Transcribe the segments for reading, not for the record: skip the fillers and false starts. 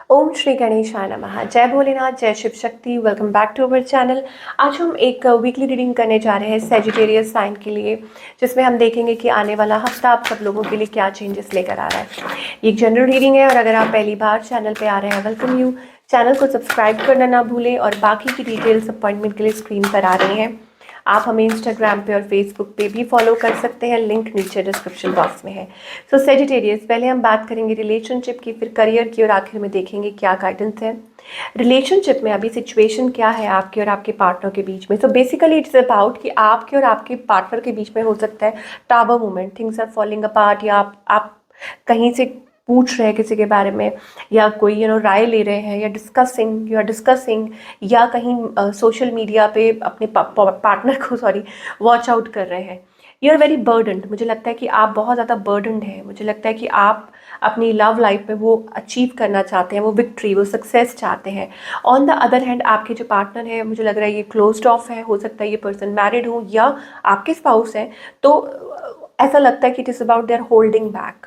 ओम श्री गणेशाय नमः। जय भोलेनाथ, जय Shiv Shakti. Welcome back to our channel. आज हम एक वीकली रीडिंग करने जा रहे हैं सेजिटेरियस साइन के लिए, जिसमें हम देखेंगे कि आने वाला हफ्ता आप सब लोगों के लिए क्या चेंजेस लेकर आ रहा है। ये एक जनरल रीडिंग है और अगर आप पहली बार चैनल पे आ रहे हैं, वेलकम यू। चैनल को सब्सक्राइब करना ना भूलें और बाकी की डिटेल्स अपॉइंटमेंट के लिए स्क्रीन पर आ रही हैं। आप हमें इंस्टाग्राम पे और फेसबुक पे भी फॉलो कर सकते हैं, लिंक नीचे डिस्क्रिप्शन बॉक्स में है। सो सेजिटेरियस, पहले हम बात करेंगे रिलेशनशिप की, फिर करियर की और आखिर में देखेंगे क्या गाइडेंस है। रिलेशनशिप में अभी सिचुएशन क्या है आपके और आपके पार्टनर के बीच में। सो बेसिकली इट्स अबाउट कि आपके और आपके पार्टनर के बीच में हो सकता है tower moment, things are falling apart, या आप कहीं से पूछ रहे हैं किसी के बारे में, या कोई राय ले रहे हैं, या डिस्कसिंग, यू आर डिस्कसिंग, या कहीं सोशल मीडिया पे अपने पार्टनर को वॉच आउट कर रहे हैं। You are very burdened. मुझे लगता है कि आप बहुत ज़्यादा बर्डनड हैं। मुझे लगता है कि आप अपनी लव लाइफ में वो अचीव करना चाहते हैं, वो विक्ट्री, वो सक्सेस चाहते हैं। ऑन द अदर हैंड आपके जो पार्टनर है, मुझे लग रहा है ये क्लोज्ड ऑफ है। हो सकता है ये पर्सन मैरिड हो या आपके स्पाउस हैं, तो ऐसा लगता है कि it is about they are holding back.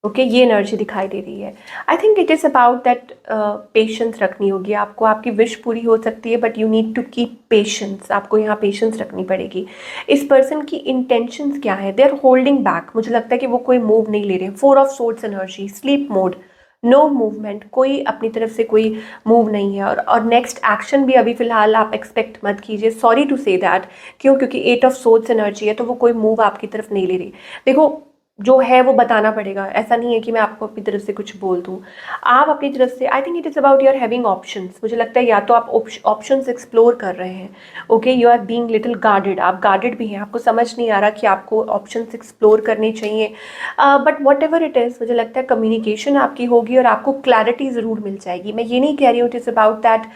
Okay, ये एनर्जी दिखाई दे रही है। I think it is about that patience रखनी होगी आपको। आपकी विश पूरी हो सकती है but you need to keep patience. आपको यहाँ पेशेंस रखनी पड़ेगी। इस पर्सन की इंटेंशंस क्या है? They are holding back. मुझे लगता है कि वो कोई मूव नहीं ले रहे। 4 of swords energy, sleep mode, no movement, कोई अपनी तरफ से कोई मूव नहीं है। और नेक्स्ट एक्शन भी अभी फिलहाल आप एक्सपेक्ट मत कीजिए। Sorry to say that. क्यों? क्योंकि 8 ऑफ सोर्ड्स एनर्जी है, तो वो कोई मूव आपकी तरफ नहीं ले रही। देखो, जो है वो बताना पड़ेगा। ऐसा नहीं है कि मैं आपको अपनी तरफ से कुछ बोल दूँ। आप अपनी तरफ से, आई think it is about you're having options. मुझे लगता है या तो आप ऑप्शंस एक्सप्लोर कर रहे हैं। Okay, you are being little guarded. आप गार्डेड भी हैं, आपको समझ नहीं आ रहा कि आपको ऑप्शंस एक्सप्लोर करने चाहिए। But what ever it is, मुझे लगता है कम्युनिकेशन आपकी होगी और आपको क्लैरिटी ज़रूर मिल जाएगी। मैं ये नहीं कह रही हूँ इट इज़ अबाउट दैट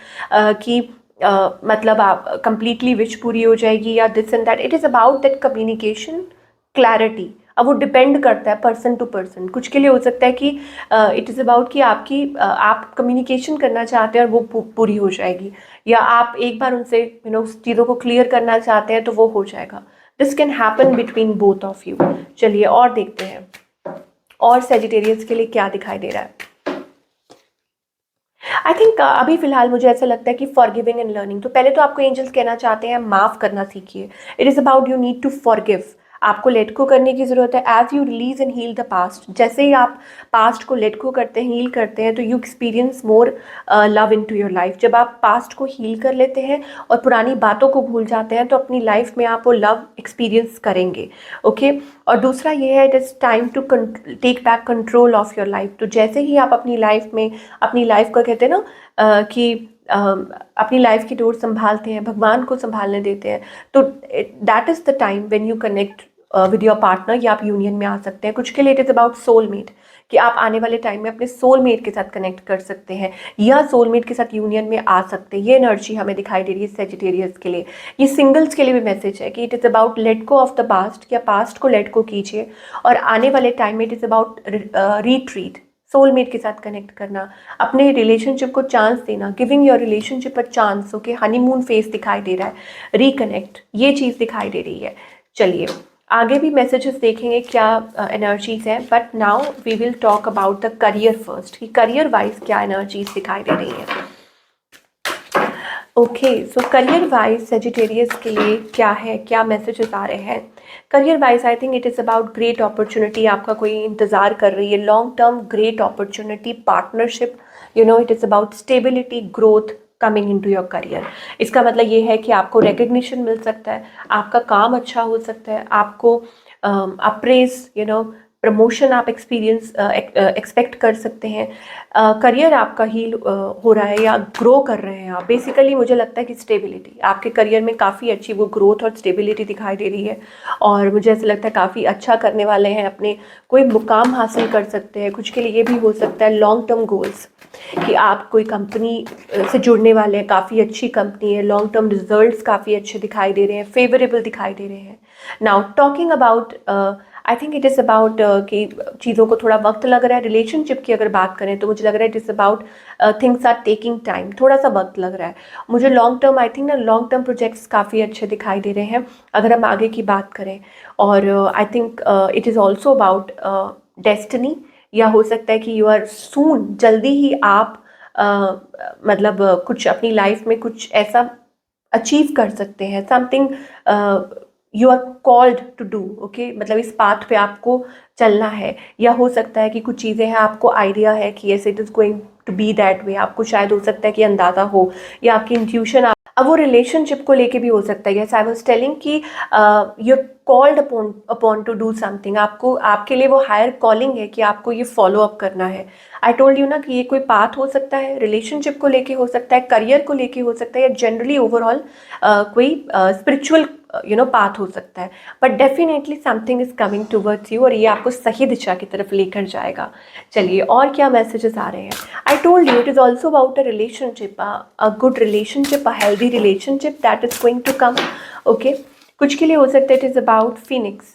कि मतलब आप कंप्लीटली विश पूरी हो जाएगी या this and that. It is about that communication, clarity. अब वो डिपेंड करता है पर्सन टू पर्सन। कुछ के लिए हो सकता है कि इट इज़ अबाउट कि आप कम्युनिकेशन करना चाहते हैं और वो पूरी हो जाएगी, या आप एक बार उनसे चीज़ों को क्लियर करना चाहते हैं तो वो हो जाएगा। This can happen between both of you. चलिए और देखते हैं और सेजिटेरियंस के लिए क्या दिखाई दे रहा है। आई थिंक अभी फिलहाल मुझे ऐसा लगता है कि फॉरगिविंग एंड लर्निंग। तो पहले तो आपको एंजल्स कहना चाहते हैं माफ़ करना सीखिए। It is about you need to forgive. आपको लेट गो करने की ज़रूरत है। As you release and heal the past, जैसे ही आप पास्ट को लेट गो करते हैं, हील करते हैं, तो you experience more love into your life. जब आप पास्ट को हील कर लेते हैं और पुरानी बातों को भूल जाते हैं, तो अपनी लाइफ में आप वो लव एक्सपीरियंस करेंगे। ओके, और दूसरा ये है, it is time to take back control of your life. तो जैसे ही आप अपनी लाइफ में अपनी लाइफ को कहते हैं ना कि अपनी लाइफ की डोर संभालते हैं, भगवान को संभालने देते हैं, तो that is the time when you connect with your partner, या आप यूनियन में आ सकते हैं। कुछ के लिए इट इज़ अबाउट सोलमेट, कि आप आने वाले टाइम में अपने सोलमेट के साथ कनेक्ट कर सकते हैं या सोलमेट के साथ यूनियन में आ सकते हैं। ये एनर्जी हमें दिखाई दे रही है सेजिटेरियस के लिए। ये सिंगल्स के लिए भी मैसेज है कि it is about let go of the past, या पास्ट को लेट गो कीजिए, और आने वाले टाइम में it is about retreat, soulmate के साथ कनेक्ट करना, अपने रिलेशनशिप को चांस देना, giving your relationship a chance. Okay, honeymoon face दिखाई दे रहा है, रिकनेक्ट, ये चीज़ दिखाई दे रही है। चलिए आगे भी मैसेजेस देखेंगे क्या एनर्जीज हैं, but now we will talk about the career first, कि करियर वाइज क्या एनर्जीज दिखाई दे रही है। Okay, so career wise Sagittarius के लिए क्या है, क्या मैसेजेस आ रहे हैं career wise? I think it is about great opportunity. आपका कोई इंतज़ार कर रही है, long term great opportunity, partnership, it is about stability, growth coming into your career. इसका मतलब ये है कि आपको रिकग्निशन मिल सकता है, आपका काम अच्छा हो सकता है, आपको अप्रेज, प्रमोशन आप एक्सपेक्ट कर सकते हैं। करियर आपका हील हो रहा है या ग्रो कर रहे हैं आप। बेसिकली मुझे लगता है कि स्टेबिलिटी आपके करियर में काफ़ी अच्छी वो ग्रोथ और स्टेबिलिटी दिखाई दे रही है, और मुझे ऐसा लगता है काफ़ी अच्छा करने वाले हैं, अपने कोई मुकाम हासिल कर सकते हैं। कुछ के लिए ये भी हो सकता है लॉन्ग टर्म गोल्स, कि आप कोई कंपनी से जुड़ने वाले हैं, काफ़ी अच्छी कंपनी है, लॉन्ग टर्म रिजल्ट्स काफ़ी अच्छे दिखाई दे रहे हैं, फेवरेबल दिखाई दे रहे हैं। Now talking about, I think it is about कि चीज़ों को थोड़ा वक्त लग रहा है। रिलेशनशिप की अगर बात करें तो मुझे लग रहा है it is about things are taking time, थोड़ा सा वक्त लग रहा है मुझे। लॉन्ग टर्म, आई थिंक ना, लॉन्ग टर्म प्रोजेक्ट्स काफ़ी अच्छे दिखाई दे रहे हैं अगर हम आगे की बात करें। और आई think it is also about destiny, या हो सकता है कि यू आर सून, जल्दी ही आप मतलब कुछ अपनी लाइफ में कुछ ऐसा अचीव कर सकते हैं, something you are called to do, okay, मतलब इस पाथ पे आपको चलना है। या हो सकता है कि कुछ चीज़ें हैं, आपको आइडिया है कि yes it is going to be that way, आपको शायद हो सकता है कि अंदाज़ा हो या आपकी इंट्यूशन। अब वो रिलेशनशिप को लेके भी हो सकता है। यस आई वाज टेलिंग कि you called upon two do something, आपको आपके लिए वो हायर कॉलिंग है कि आपको ये फॉलो अप करना है। आई टोल्ड यू ना कि ये कोई पाथ हो सकता है, रिलेशनशिप को लेके हो सकता है, करियर को लेके हो सकता है, या जनरली ओवरऑल कोई स्पिरिचुअल पाथ हो सकता है। But definitely something is coming towards you और ये आपको सही दिशा की तरफ लेकर जाएगा। चलिए और क्या मैसेजेस आ रहे हैं। I told you it is also about a relationship, a good relationship, a healthy relationship that is going to come. Okay, कुछ के लिए हो सकता है it is about phoenix,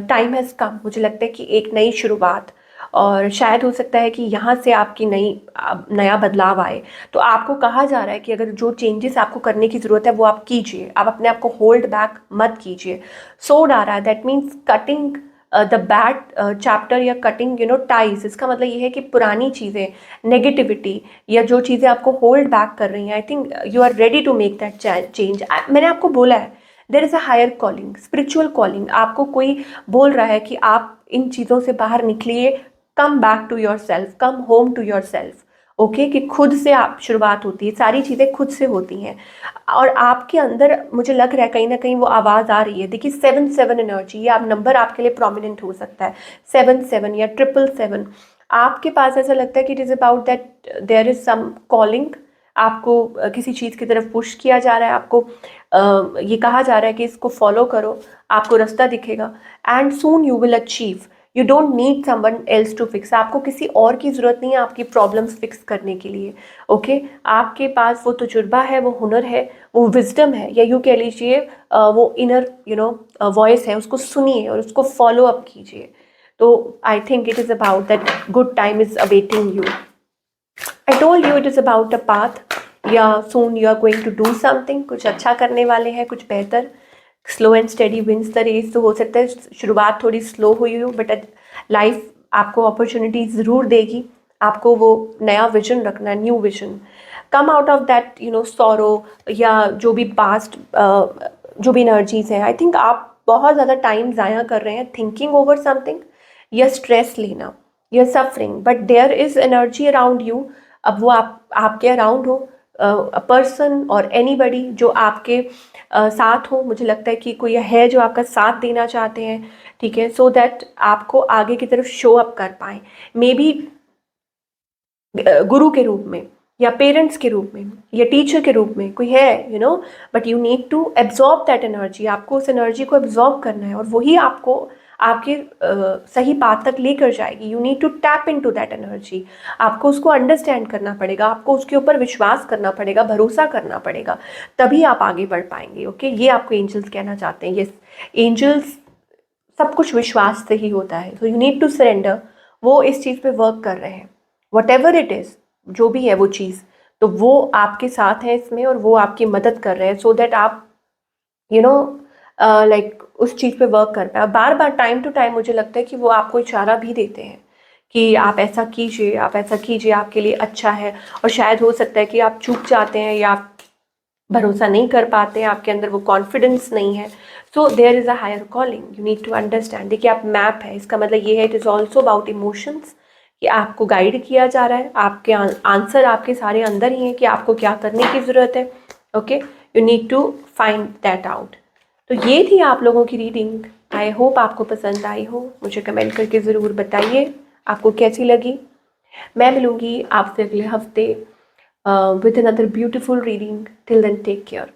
time has come, मुझे लगता है कि एक नई शुरुआत, और शायद हो सकता है कि यहाँ से आपकी नया बदलाव आए। तो आपको कहा जा रहा है कि अगर जो चेंजेस आपको करने की ज़रूरत है वो आप कीजिए, आप अपने आप को होल्ड बैक मत कीजिए। सोड आ रहा है, that means cutting the bad chapter या कटिंग टाइज। इसका मतलब ये है कि पुरानी चीज़ें, नेगेटिविटी या जो चीज़ें आपको होल्ड बैक कर रही हैं, I think you are ready to make that change. मैंने आपको बोला है there is a higher calling, spiritual calling. आपको कोई बोल रहा है कि आप इन चीज़ों से बाहर निकलिए, come back to yourself, come home to yourself. Okay, कि खुद से आप शुरुआत होती है, सारी चीज़ें खुद से होती हैं। और आपके अंदर मुझे लग रहा है कहीं ना कहीं वो आवाज़ आ रही है। देखिए 7-7 एनर्जी, ये आप नंबर आपके लिए प्रोमिनेंट हो सकता है, 7-7 या 777। आपके पास ऐसा लगता है कि it is about that there is some calling, आपको किसी चीज़ की तरफ पुश किया जा रहा है, आपको ये कहा जा रहा है कि इसको फॉलो करो, आपको रास्ता दिखेगा। And soon you will achieve, you don't need someone else to fix, आपको किसी और की ज़रूरत नहीं है आपकी प्रॉब्लम्स फिक्स करने के लिए। ओके, आपके पास वो तजुर्बा है, वो हुनर है, वो विजडम है, या यूँ कह लीजिए वो इनर वॉइस है, उसको सुनिए और उसको फॉलो अप कीजिए। तो I think it is about that good time is awaiting you. I told you it is about a path, या soon you are going to do something, कुछ अच्छा करने वाले हैं, कुछ बेहतर। Slow and steady wins the race. तो हो सकता है शुरुआत थोड़ी स्लो हुई हो, बट लाइफ आपको अपॉर्चुनिटी ज़रूर देगी। आपको वो नया विजन रखना, new vision. Come out of that sorrow, या जो भी पास्ट जो भी एनर्जीज है। आई थिंक आप बहुत ज़्यादा टाइम ज़ाया कर रहे हैं थिंकिंग ओवर समथिंग, या स्ट्रेस लेना, या suffering, but there is energy around you. अब वो आपके अराउंड हो, अ पर्सन और एनीबडी जो आपके साथ हो, मुझे लगता है कि कोई है जो आपका साथ देना चाहते हैं, ठीक है, सो दैट आपको आगे की तरफ शो अप कर पाएँ। मे बी गुरु के रूप में, या पेरेंट्स के रूप में, या टीचर के रूप में कोई है, but you need to absorb that energy. आपको उस एनर्जी को एब्जॉर्ब करना है और वही आपको आपके सही पाथ तक लेकर जाएगी। You need to tap into that energy. आपको उसको अंडरस्टैंड करना पड़ेगा, आपको उसके ऊपर विश्वास करना पड़ेगा, भरोसा करना पड़ेगा, तभी आप आगे बढ़ पाएंगे। ओके, ये आपको एंजल्स कहना चाहते हैं। यस, एंजल्स, सब कुछ विश्वास से ही होता है। So you need to surrender. वो इस चीज़ पे वर्क कर रहे हैं, वट एवर इट इज़, जो भी है वो चीज़, तो वो आपके साथ है इसमें और वो आपकी मदद कर रहे हैं, सो दैट आप लाइक उस चीज़ पे वर्क कर पाए। बार बार टाइम टू टाइम मुझे लगता है कि वो आपको इशारा भी देते हैं कि आप ऐसा कीजिए, आप ऐसा कीजिए, आपके लिए अच्छा है। और शायद हो सकता है कि आप चूक जाते हैं या आप भरोसा नहीं कर पाते हैं, आपके अंदर वो कॉन्फिडेंस नहीं है। So there is a higher calling, you need to understand. देखिए आप मैप है, इसका मतलब ये है it is also about emotions, कि आपको गाइड किया जा रहा है, आपके आंसर आपके सारे अंदर ही हैं कि आपको क्या करने की ज़रूरत है। Okay, you need to find that out. तो ये थी आप लोगों की रीडिंग। आई होप आपको पसंद आई हो। मुझे कमेंट करके ज़रूर बताइए आपको कैसी लगी। मैं मिलूँगी आपसे अगले हफ्ते with another beautiful reading. Till then, take care.